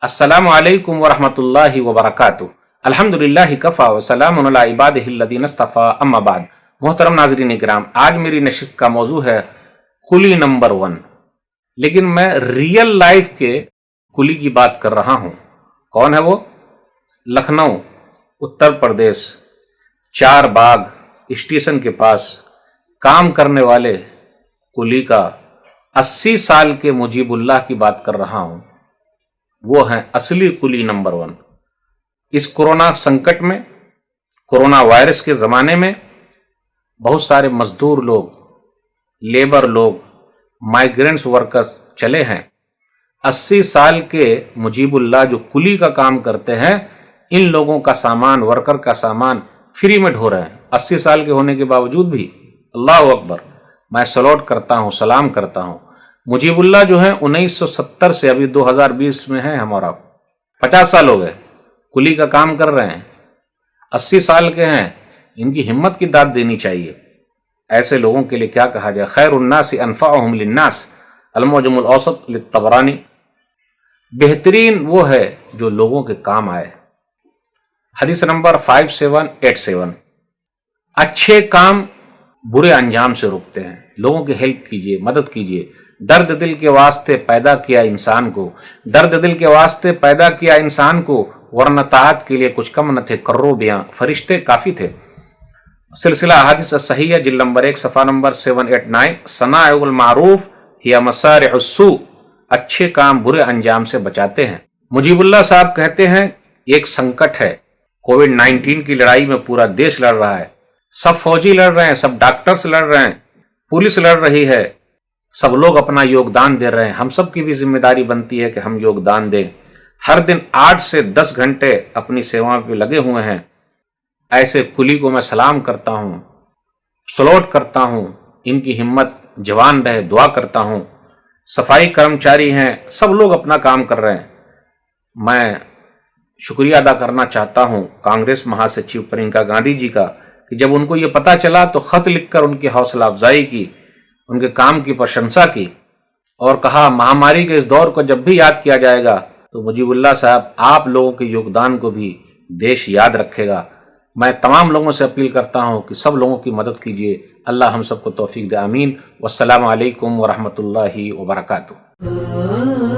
अस्सलामु अलैकुम वरहमतुल्लाहि वबरकातुहू। अल्हम्दुलिल्लाहि कफ़ा व सलामुन अला इबादिहिल्लज़ीना इस्तफ़ा अम्मा बाद। मोहतरम नाज़रीन इकराम, आज मेरी नशिस्त का मौजू है कुली नंबर 1। लेकिन मैं रियल लाइफ के कुली की बात कर रहा हूं। कौन है वो? लखनऊ उत्तर प्रदेश, चार बाग स्टेशन के पास काम करने वाले कुली का 80 साल के मुजीबुल्लाह की बात कर रहा हूं। वो हैं असली कुली नंबर 1। इस कोरोना संकट में, कोरोना वायरस के ज़माने में बहुत सारे मजदूर लोग, लेबर लोग, माइग्रेंट्स वर्कर्स चले हैं। 80 साल के मुजीबुल्लाह जो कुली का काम करते हैं, इन लोगों का सामान, वर्कर का सामान फ्री में ढो रहे हैं। 80 साल के होने के बावजूद भी। अल्लाह अकबर। मैं सलूट करता हूं, सलाम करता हूं। मुजीबुल्लाह जो है 1970 से अभी 2020 में है, हमारा 50 साल हो गए कुली का काम कर रहे हैं। 80 साल के हैं, इनकी हिम्मत की दाद देनी चाहिए। ऐसे लोगों के लिए क्या कहा जाए? खैरुन्नास अनफ़अहुम लिन्नास, अल-मुअजमुल औसत लित-तबरानी। बेहतरीन वो है जो लोगों के काम आए। हदीस नंबर 5787। अच्छे काम बुरे अंजाम से रुकते हैं। लोगों की हेल्प कीजिए, मदद कीजिए। दर्द दिल के वास्ते पैदा किया इंसान को, दर्द दिल के वास्ते पैदा किया इंसान को, वरना ताअत के लिए कुछ कम न थे कर्रो बियां, फरिश्ते काफी थे। सिलसिला अहादीस सहीह जिल्द नंबर 1 सफ़ा नंबर 789। सनाउल मारूफ हिया मसारिउस्सू, अच्छे काम बुरे अंजाम से बचाते हैं। मुजीबुल्लाह साहब कहते हैं एक संकट है, कोविड-19 की लड़ाई में पूरा देश लड़ रहा है। सब फौजी लड़ रहे हैं, सब डॉक्टर्स लड़ रहे हैं, पुलिस लड़ रही है, सब लोग अपना योगदान दे रहे हैं। हम सब की भी जिम्मेदारी बनती है कि हम योगदान दें। हर दिन 8 से 10 घंटे अपनी सेवा पे लगे हुए हैं। ऐसे कुली को मैं सलाम करता हूं, सलूट करता हूं। इनकी हिम्मत जवान रहे, दुआ करता हूं। सफाई कर्मचारी हैं, सब लोग अपना काम कर रहे हैं। मैं शुक्रिया अदा करना चाहता हूं कांग्रेस महासचिव प्रियंका गांधी जी का, कि जब उनको ये पता चला तो खत लिखकर उनकी हौसला अफजाई की, उनके काम की प्रशंसा की और कहा महामारी के इस दौर को जब भी याद किया जाएगा तो मुजीबुल्लाह साहब आप लोगों के योगदान को भी देश याद रखेगा। मैं तमाम लोगों से अपील करता हूं कि सब लोगों की मदद कीजिए। अल्लाह हम सबको तौफीक दे। आमीन। वस्सलामु अलैकुम वरहमतुल्लाहि वबरकातुहू।